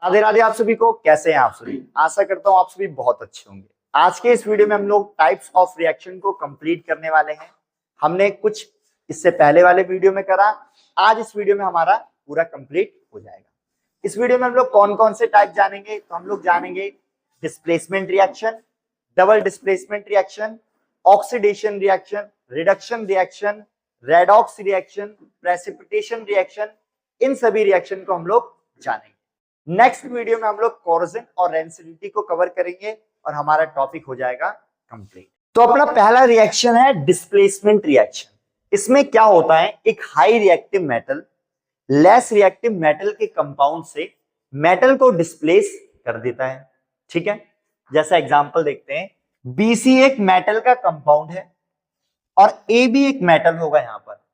राधे राधे आप सभी को। कैसे हैं आप सभी? आशा करता हूँ आप सभी बहुत अच्छे होंगे। आज के इस वीडियो में हम लोग टाइप्स ऑफ रिएक्शन को कंप्लीट करने वाले हैं। हमने कुछ इससे पहले वाले वीडियो में करा, आज इस वीडियो में हमारा पूरा कंप्लीट हो जाएगा। इस वीडियो में हम लोग कौन कौन से टाइप जानेंगे, तो हम लोग जानेंगे displacement reaction, double displacement reaction, oxidation reaction, reduction reaction, redox reaction, precipitation reaction. इन सभी रिएक्शन को हम लोग जानेंगे। नेक्स्ट वीडियो में हम लोग कोरोजन और रेंसिडिटी को कवर करेंगे और हमारा टॉपिक हो जाएगा कंप्लीट। तो अपना पहला रिएक्शन है डिस्प्लेसमेंट रिएक्शन। इसमें क्या होता है, एक high reactive metal less reactive metal के कंपाउंड से मेटल को डिस्प्लेस कर देता है। ठीक है, जैसा एग्जांपल देखते हैं, BC एक मेटल का कंपाउंड है और AB एक मेटल होगा। यहां पर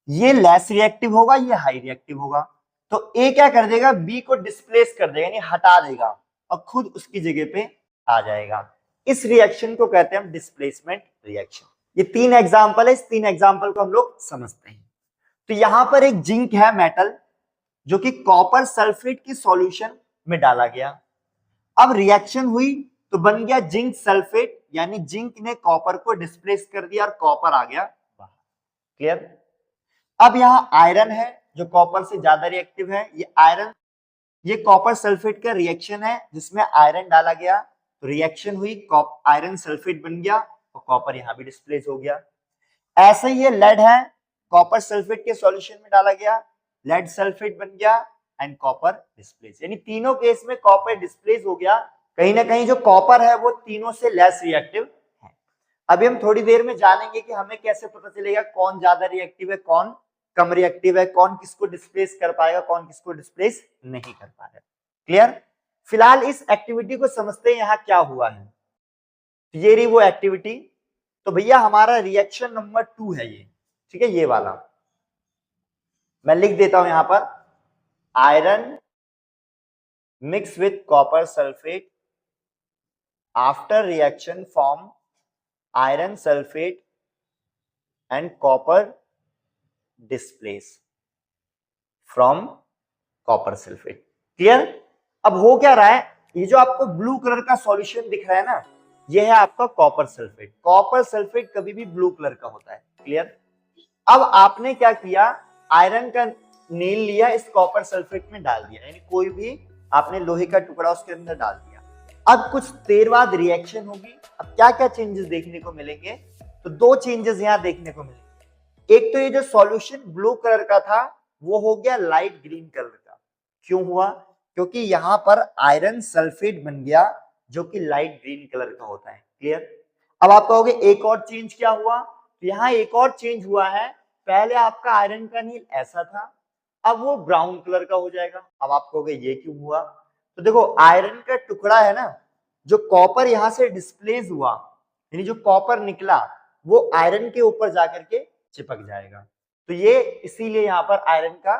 ये लेस रिएक्टिव होगा, ये हाई रिएक्टिव होगा। तो A क्या कर देगा, B को डिस्प्लेस कर देगा, यानी हटा देगा और खुद उसकी जगह पे आ जाएगा। इस रिएक्शन को कहते हैं हम डिस्प्लेसमेंट रिएक्शन। ये तीन एग्जांपल है, इस तीन एग्जांपल को हम लोग समझते हैं। तो यहां पर एक जिंक है मेटल जो कि कॉपर सल्फेट की सॉल्यूशन में डाला गया। अब रिएक्शन हुई तो बन गया जिंक सल्फेट, यानी जिंक ने कॉपर को डिस्प्लेस कर दिया और कॉपर आ गया बाहर। क्लियर? अब यहां आयरन है जो कॉपर से ज्यादा रिएक्टिव है। ये आयरन, ये कॉपर सल्फेट का रिएक्शन है जिसमें आयरन डाला गया, तो रिएक्शन हुई, आयरन सल्फेट बन गया और कॉपर यहां भी डिस्प्लेस हो गया। ऐसे ही ये लेड है, कॉपर सल्फेट के सॉल्यूशन में डाला गया, लेड सल्फेट बन गया एंड कॉपर डिस्प्लेस। यानी तीनों केस में कॉपर डिस्प्लेस हो गया। कहीं ना कहीं जो कॉपर है वो तीनों से लेस रिएक्टिव है। अभी हम थोड़ी देर में जानेंगे कि हमें कैसे पता चलेगा कौन ज्यादा रिएक्टिव है, कौन कम रिएक्टिव है, कौन किसको डिस्प्लेस कर पाएगा, कौन किसको डिस्प्लेस नहीं कर पाएगा। क्लियर? फिलहाल इस एक्टिविटी को समझते हैं, यहां क्या हुआ है। ये रही वो एक्टिविटी। तो भैया हमारा रिएक्शन नंबर 2 है ये। ठीक है, ये वाला मैं लिख देता हूं यहां पर, iron mix with copper sulphate after reaction form iron sulphate and copper displace from copper sulphate. Clear? अब हो क्या रहा है, ये जो आपको ब्लू कलर का सॉल्यूशन दिख रहा है ना, ये है आपका कॉपर सल्फेट। कॉपर सल्फेट कभी भी ब्लू कलर का होता है। क्लियर? अब आपने क्या किया, आयरन का नील लिया, इस कॉपर सल्फेट में डाल दिया, यानी कोई भी आपने लोहे का टुकड़ा उसके अंदर डाल दिया। अब कुछ देर बाद रिएक्शन होगी। अब क्या क्या चेंजेस देखने को मिलेंगे, तो दो चेंजेस यहां देखने को मिलेंगे। एक तो ये जो सॉल्यूशन ब्लू कलर का था वो हो गया लाइट ग्रीन कलर का। क्यों हुआ? क्योंकि यहां पर आयरन सल्फेट बन गया जो कि लाइट ग्रीन कलर का होता है। क्लियर? अब आप कहोगे एक और चेंज क्या हुआ, तो यहां एक और चेंज हुआ है। पहले आपका आयरन का नील ऐसा था, अब वो ब्राउन कलर का हो जाएगा। अब आप कहोगे ये क्यों हुआ, तो देखो आयरन का टुकड़ा है ना, जो कॉपर यहां से डिस्प्लेस हुआ, यानी जो कॉपर निकला वो आयरन के ऊपर जाकर के चिपक जाएगा। तो ये इसीलिए यहाँ पर आयरन का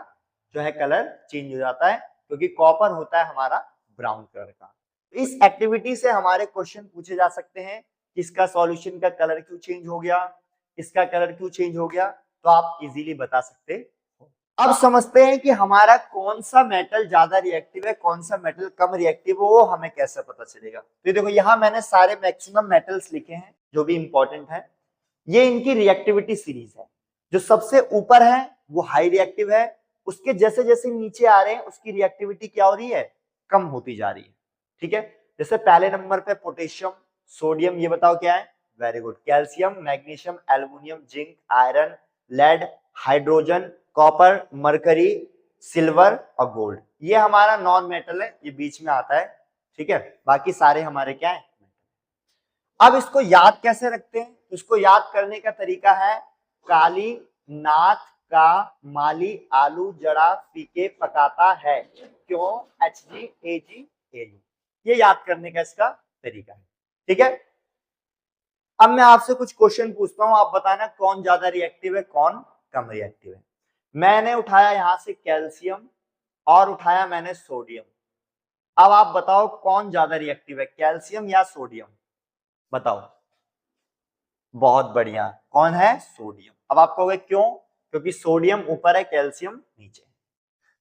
जो है कलर चेंज हो जाता है, क्योंकि कॉपर होता है हमारा ब्राउन कलर का। इस एक्टिविटी से हमारे क्वेश्चन पूछे जा सकते हैं, इसका सॉल्यूशन का कलर क्यों चेंज हो गया, इसका कलर क्यों चेंज हो गया, तो आप इजीली बता सकते हो। अब समझते हैं कि हमारा कौन सा मेटल ज्यादा रिएक्टिव है, कौन सा मेटल कम रिएक्टिव है, वो हमें कैसे पता चलेगा। तो देखो यहाँ मैंने सारे मैक्सिमम मेटल्स लिखे हैं जो भी इंपॉर्टेंट है। ये इनकी रिएक्टिविटी सीरीज है। जो सबसे ऊपर है वो हाई रिएक्टिव है, उसके जैसे जैसे नीचे आ रहे हैं उसकी रिएक्टिविटी क्या हो रही है, कम होती जा रही है। ठीक है, जैसे पहले नंबर पे पोटेशियम, सोडियम, ये बताओ क्या है, very good. Calcium, magnesium, aluminium, zinc, iron, lead, hydrogen, copper, mercury, silver और गोल्ड, ये हमारा नॉन मेटल है, ये बीच में आता है। ठीक है, बाकी सारे हमारे क्या है। अब इसको याद कैसे रखते हैं, इसको याद करने का तरीका है, काली नाथ का माली आलू जड़ा फीके पकाता है, क्यों, HgAgAu, ये याद करने का इसका तरीका है। ठीक है, अब मैं आपसे कुछ क्वेश्चन पूछता हूं, आप बताना कौन ज्यादा रिएक्टिव है, कौन कम रिएक्टिव है। मैंने उठाया यहां से कैल्शियम और उठाया मैंने सोडियम। अब आप बताओ कौन ज्यादा रिएक्टिव है, कैल्शियम या सोडियम, बताओ। बहुत बढ़िया, कौन है, सोडियम। अब आप कहोगे क्यों, क्योंकि सोडियम ऊपर है, कैल्शियम नीचे।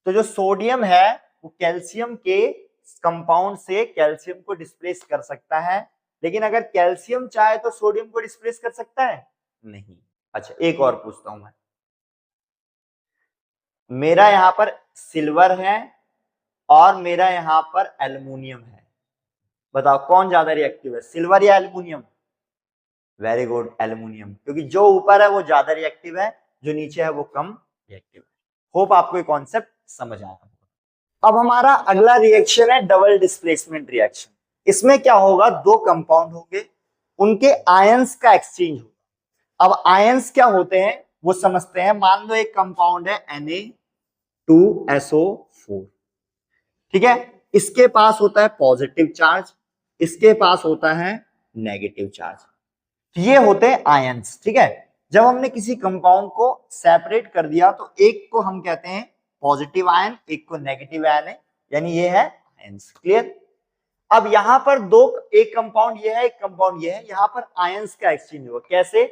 तो जो सोडियम है वो कैल्शियम के कंपाउंड से कैल्शियम को डिस्प्लेस कर सकता है, लेकिन अगर कैल्शियम चाहे तो सोडियम को डिस्प्लेस कर सकता है? नहीं। अच्छा, एक और पूछता हूं मैं, मेरा यहां पर सिल्वर है और मेरा यहां पर एल्युमिनियम है, बताओ कौन ज्यादा रिएक्टिव है, सिल्वर या एल्युमिनियम? वेरी गुड, एल्युमिनियम, क्योंकि जो ऊपर है वो ज्यादा रिएक्टिव है, जो नीचे है वो कम रिएक्टिव है। होप आपको ये कॉन्सेप्ट समझ आया। अब हमारा अगला रिएक्शन है डबल डिस्प्लेसमेंट रिएक्शन। इसमें क्या होगा, दो कंपाउंड होंगे, उनके आयंस का एक्सचेंज होगा। अब आयंस क्या होते हैं वो समझते हैं। मान लो एक कंपाउंड है Na2SO4, ठीक है, इसके पास होता है पॉजिटिव चार्ज, इसके पास होता है नेगेटिव चार्ज, ये होते हैं आयंस, ठीक है। जब हमने किसी कंपाउंड को सेपरेट कर दिया तो एक को हम कहते हैं पॉजिटिव आयन, एक को नेगेटिव आयन है, यानी ये है आयंस। क्लियर? अब यहां पर दो, एक कंपाउंड ये है, एक कंपाउंड ये है, यहां पर आयंस का एक्सचेंज होगा। कैसे?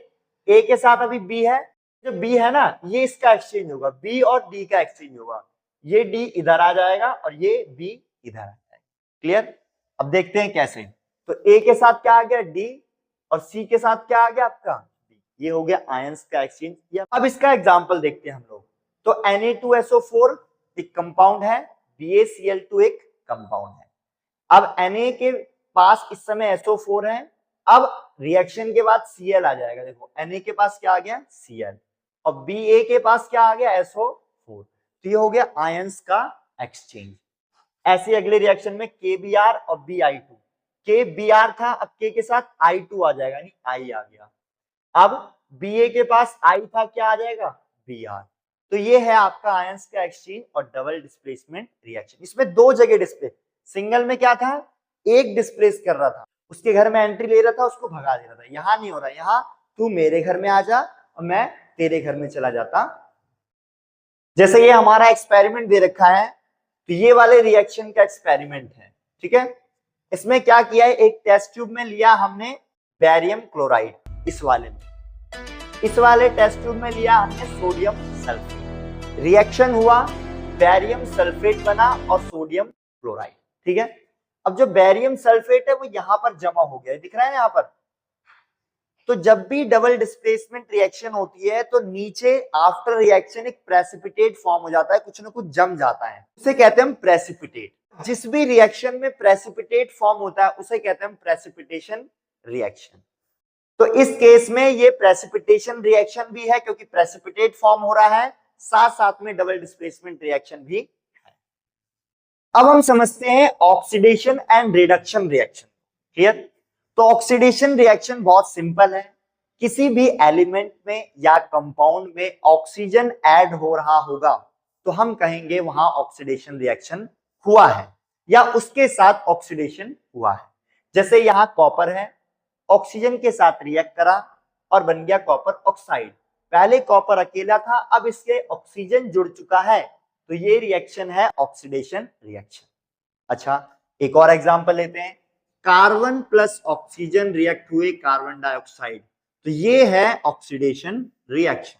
ए के साथ अभी बी है, जो बी है ना, ये इसका एक्सचेंज होगा, बी और डी का एक्सचेंज होगा, ये डी इधर आ जाएगा और ये बी इधर आ जाएगा। क्लियर? अब देखते हैं कैसे। तो ए के साथ क्या आ गया, डी, और सी के साथ क्या आ गया आपका, ये हो गया आयंस का एक्सचेंज। अब इसका एग्जांपल देखते हैं हम लोग। तो Na2SO4 एक कंपाउंड है, BaCl2 एक कंपाउंड है। अब Na के पास इस समय SO4 है, अब रिएक्शन के बाद Cl आ जाएगा। देखो Na के पास क्या आ गया, Cl, और Ba के पास क्या आ गया, SO4। तो ये हो गया आयंस का एक्सचेंज। ऐसे अगले रिएक्शन में KBr और Bi2, KBr था, अब K के साथ I2 आ जाएगा, यानी I आ गया। अब Ba के पास I था, क्या आ जाएगा, Br। तो ये है आपका आयंस का एक्सचेंज और डबल डिस्प्लेसमेंट रिएक्शन। इसमें दो जगह डिस्प्लेस, सिंगल में क्या था, एक डिस्प्लेस कर रहा था, उसके घर में एंट्री ले रहा था, उसको भगा दे रहा था। यहां नहीं हो रहा, यहां तू मेरे घर में आ जा और मैं तेरे घर में चला जाता। जैसे ये हमारा एक्सपेरिमेंट दे रखा है, तो ये वाले रिएक्शन का एक्सपेरिमेंट है, ठीक है। इसमें क्या किया है, एक टेस्ट ट्यूब में लिया हमने बेरियम क्लोराइड, इस वाले टेस्ट ट्यूब में लिया हमने सोडियम सल्फेट, रिएक्शन हुआ, बेरियम सल्फेट बना और सोडियम क्लोराइड, ठीक है। अब जो बेरियम सल्फेट है वो यहां पर जमा हो गया, दिख रहा है यहां पर। तो जब भी डबल डिस्प्लेसमेंट रिएक्शन होती है तो नीचे आफ्टर रिएक्शन एक प्रेसिपिटेट फॉर्म हो जाता है, कुछ ना कुछ जम जाता है, उसे कहते हैं प्रेसिपिटेट। जिस भी रिएक्शन में प्रेसिपिटेट फॉर्म होता है उसे कहते हैं प्रेसिपिटेशन रिएक्शन। तो इस केस में ये प्रेसिपिटेशन रिएक्शन भी है, क्योंकि प्रेसिपिटेट फॉर्म हो रहा है, साथ साथ में डबल डिस्प्लेसमेंट रिएक्शन भी है। अब हम समझते हैं oxidation and reduction reaction. Clear? तो ऑक्सीडेशन रिएक्शन बहुत सिंपल है, किसी भी एलिमेंट में या कंपाउंड में ऑक्सीजन ऐड हो रहा होगा तो हम कहेंगे वहां ऑक्सीडेशन रिएक्शन हुआ है या उसके साथ ऑक्सीडेशन हुआ है। जैसे यहां कॉपर है, ऑक्सीजन के साथ रिएक्ट करा और बन गया कॉपर ऑक्साइड। पहले कॉपर अकेला था, अब इसके ऑक्सीजन जुड़ चुका है, तो ये रिएक्शन है ऑक्सीडेशन रिएक्शन। अच्छा, एक और एग्जांपल लेते हैं, कार्बन प्लस ऑक्सीजन रिएक्ट हुए कार्बन डाइऑक्साइड, तो ये है ऑक्सीडेशन रिएक्शन।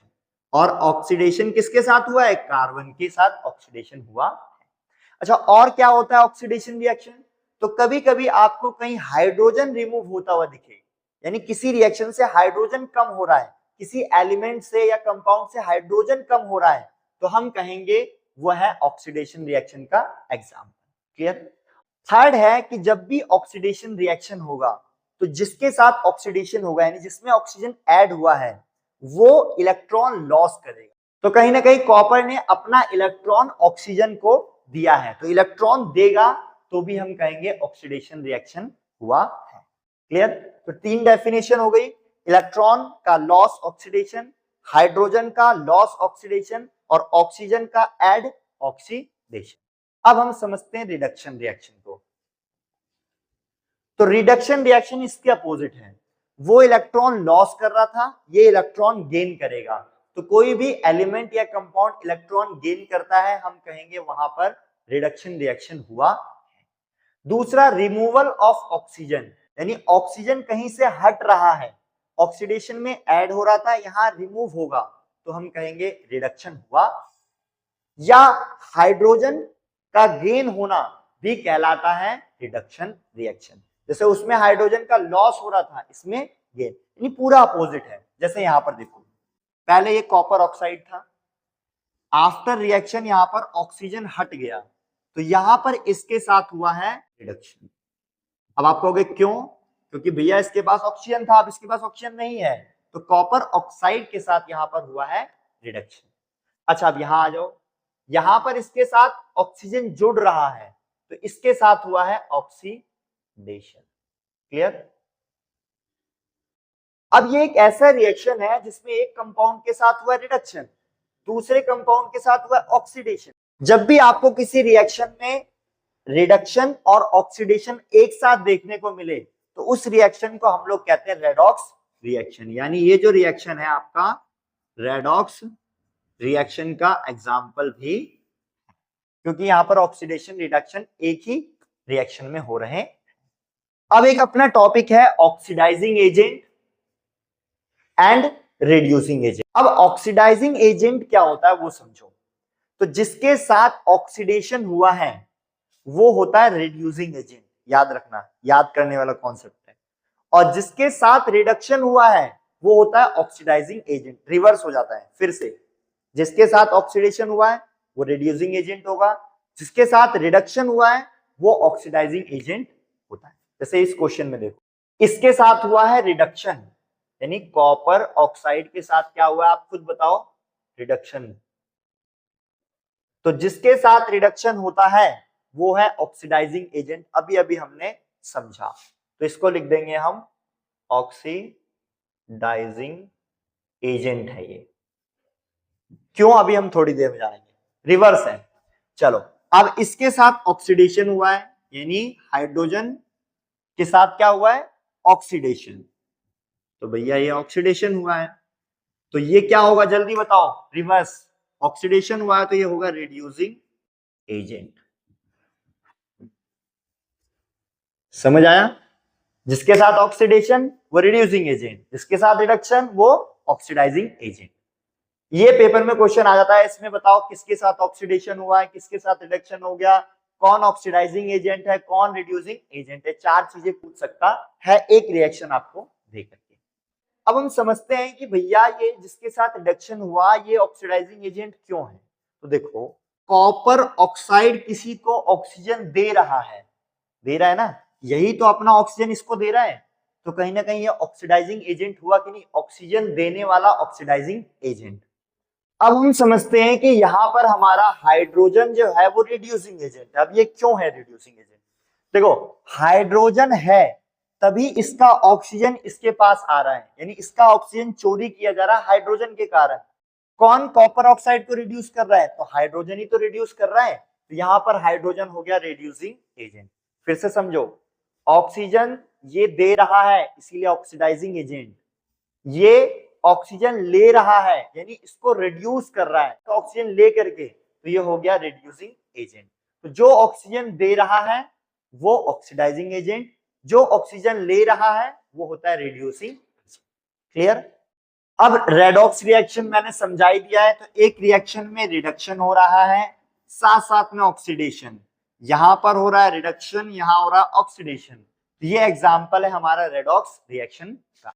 और ऑक्सीडेशन किसके साथ हुआ है, कार्बन के साथ ऑक्सीडेशन हुआ है। अच्छा, और क्या होता है ऑक्सीडेशन रिएक्शन? तो कभी कभी आपको कहीं हाइड्रोजन रिमूव होता हुआ दिखे, यानी किसी रिएक्शन से हाइड्रोजन कम हो रहा है, किसी एलिमेंट से या कंपाउंड से हाइड्रोजन कम हो रहा है, तो हम कहेंगे वो है ऑक्सीडेशन रिएक्शन का एग्जाम्पल। क्लियर? थर्ड है कि जब भी ऑक्सीडेशन रिएक्शन होगा तो जिसके साथ ऑक्सीडेशन होगा, यानी जिसमें ऑक्सीजन ऐड हुआ है, वो इलेक्ट्रॉन लॉस करेगा। तो कहीं ना कहीं कॉपर ने अपना इलेक्ट्रॉन ऑक्सीजन को दिया है, तो इलेक्ट्रॉन देगा तो भी हम कहेंगे ऑक्सीडेशन रिएक्शन हुआ है। क्लियर? तो तीन डेफिनेशन हो गई, इलेक्ट्रॉन का लॉस ऑक्सीडेशन, हाइड्रोजन का लॉस ऑक्सीडेशन और ऑक्सीजन का ऐड ऑक्सीडेशन। अब हम समझते हैं रिडक्शन रिएक्शन को। तो रिडक्शन रिएक्शन इसके अपोजिट है, वो इलेक्ट्रॉन लॉस कर रहा था, ये इलेक्ट्रॉन गेन करेगा। तो कोई भी एलिमेंट या कंपाउंड इलेक्ट्रॉन गेन करता है, हम कहेंगे वहां पर रिडक्शन रिएक्शन हुआ है। दूसरा, रिमूवल ऑफ ऑक्सीजन, यानी ऑक्सीजन कहीं से हट रहा है, ऑक्सीडेशन में ऐड हो रहा था, यहां रिमूव होगा, तो हम कहेंगे रिडक्शन हुआ। या हाइड्रोजन का गेन होना, भी कहलाता है रिडक्शन रिएक्शन। जैसे उसमें हाइड्रोजन का लॉस हो रहा था, इसमें गेन, यानी पूरा अपोजिट है। जैसे यहां पर देखो, पहले ये कॉपर ऑक्साइड था, आफ्टर रिएक्शन यहां पर ऑक्सीजन हट गया, तो यहां पर इसके साथ हुआ है रिडक्शन। अब आप कहोगे क्यों? क्योंकि भैया इसके पास ऑक्सीजन था, अब इसके पास ऑक्सीजन नहीं है, तो कॉपर ऑक्साइड के साथ यहां पर हुआ है रिडक्शन। अच्छा, अब यहां आ जाओ, यहां पर इसके साथ ऑक्सीजन जुड़ रहा है, तो इसके साथ हुआ है ऑक्सीडेशन। क्लियर? अब ये एक ऐसा रिएक्शन है जिसमें एक कंपाउंड के साथ हुआ रिडक्शन, दूसरे कंपाउंड के साथ हुआ ऑक्सीडेशन। जब भी आपको किसी रिएक्शन में रिडक्शन और ऑक्सीडेशन एक साथ देखने को मिले, तो उस रिएक्शन को हम लोग कहते हैं रेडॉक्स रिएक्शन। यानी ये जो रिएक्शन है आपका रेडॉक्स रिएक्शन का एग्जाम्पल भी, क्योंकि यहां पर ऑक्सीडेशन रिडक्शन एक ही रिएक्शन में हो रहे हैं। अब एक अपना टॉपिक है oxidising agent and reducing agent. अब ऑक्सीडाइजिंग एजेंट क्या होता है वो समझो। तो जिसके साथ ऑक्सीडेशन हुआ है वो होता है रिड्यूसिंग एजेंट, याद रखना, याद करने वाला कॉन्सेप्ट है। और जिसके साथ रिडक्शन हुआ है वो होता है ऑक्सीडाइजिंग एजेंट। रिवर्स हो जाता है फिर से, जिसके साथ ऑक्सीडेशन हुआ है वो रिड्यूसिंग एजेंट होगा, जिसके साथ रिडक्शन हुआ है वो ऑक्सीडाइजिंग एजेंट होता है। जैसे इस क्वेश्चन में देखो, इसके साथ हुआ है रिडक्शन, यानी कॉपर ऑक्साइड के साथ क्या हुआ है आप खुद बताओ, रिडक्शन। तो जिसके साथ रिडक्शन होता है वो है ऑक्सीडाइजिंग एजेंट, अभी अभी हमने समझा। तो इसको लिख देंगे हम ऑक्सीडाइजिंग एजेंट है ये। क्यों? अभी हम थोड़ी देर में जानेंगे, रिवर्स है। चलो, अब इसके साथ ऑक्सीडेशन हुआ है, यानी हाइड्रोजन के साथ क्या हुआ है, ऑक्सीडेशन। तो भैया ये ऑक्सीडेशन हुआ है, तो ये क्या होगा जल्दी बताओ, रिवर्स। ऑक्सीडेशन हुआ है तो ये होगा रिड्यूसिंग एजेंट। समझ आया? जिसके साथ ऑक्सीडेशन वो रिड्यूसिंग एजेंट, जिसके साथ रिडक्शन वो ऑक्सीडाइजिंग एजेंट। ये पेपर में क्वेश्चन आ जाता है, इसमें बताओ किसके साथ ऑक्सीडेशन हुआ है, किसके साथ रिडक्शन हो गया, कौन ऑक्सीडाइजिंग एजेंट है, कौन रिड्यूसिंग एजेंट है। चार चीजें पूछ सकता है एक रिएक्शन आपको दे करके। अब हम समझते हैं कि भैया ये जिसके साथ रिडक्शन हुआ ये ऑक्सीडाइजिंग एजेंट क्यों है। तो देखो, कॉपर ऑक्साइड किसी को ऑक्सीजन दे रहा है ना, यही तो अपना ऑक्सीजन इसको दे रहा है, तो कहीं ना कहीं ये ऑक्सीडाइजिंग एजेंट हुआ कि नहीं, ऑक्सीजन देने वाला ऑक्सीडाइजिंग एजेंट। अब हम समझते हैं कि यहां पर हमारा हाइड्रोजन जो है वो रिड्यूसिंग एजेंट है। अब ये क्यों है रिड्यूसिंग एजेंट? देखो, हाइड्रोजन है तभी इसका ऑक्सीजन इसके पास आ रहा है, यानी इसका ऑक्सीजन चोरी किया जा रहा है हाइड्रोजन के कारण। कौन कॉपर ऑक्साइड को रिड्यूस कर रहा है? तो हाइड्रोजन ही तो रिड्यूस कर रहा है, तो यहां पर हाइड्रोजन हो गया रिड्यूसिंग एजेंट। फिर से समझो, ऑक्सीजन ये दे रहा है इसीलिए ऑक्सीडाइजिंग एजेंट, ये ऑक्सीजन ले रहा है यानी इसको रिड्यूस कर रहा है, तो ऑक्सीजन ले करके, तो ये हो गया रिड्यूसिंग एजेंट। तो जो ऑक्सीजन दे रहा है वो ऑक्सीडाइजिंग एजेंट, जो ऑक्सीजन ले रहा है वो होता है रिड्यूसिंग। क्लियर? अब रेडॉक्स रिएक्शन मैंने समझा ही दिया है। तो एक रिएक्शन में रिडक्शन हो रहा है, साथ साथ में ऑक्सीडेशन, यहां पर हो रहा है रिडक्शन, यहां हो रहा है ऑक्सीडेशन। ये एग्जांपल है हमारा रेडॉक्स रिएक्शन का।